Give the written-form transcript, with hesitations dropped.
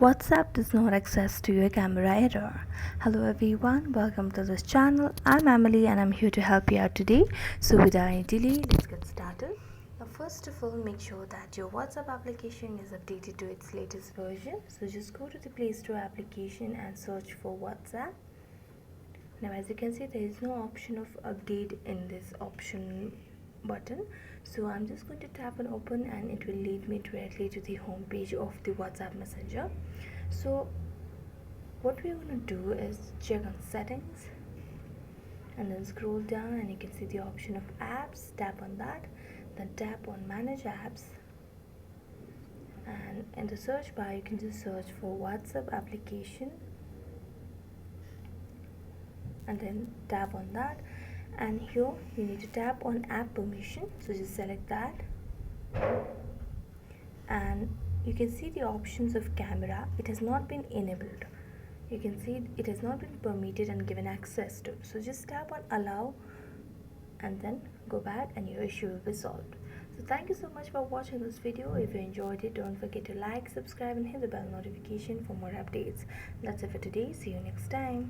WhatsApp does not access to your camera error. Hello everyone, welcome to this channel. I'm Emily and I'm here to help you out today. So without any delay, let's get started. Now first of all, make sure that your WhatsApp application is updated to its latest version. So just go to the Play Store application and search for WhatsApp. Now as you can see, there is no option of update in this option button, so I'm just going to tap on open and it will lead me directly to the home page of the WhatsApp Messenger. So what we're going to do is check on settings and then scroll down and you can see the option of apps. Tap on that, then tap on manage apps, and in the search bar you can just search for WhatsApp application and then tap on that, and here you need to tap on app permission, so just select that and you can see the options of camera. It has not been enabled. You can see it has not been permitted and given access to, so just tap on allow and then go back and your issue will be solved. So thank you so much for watching this video. If you enjoyed it, don't forget to like, subscribe and hit the bell notification for more updates. That's it for today. See you next time.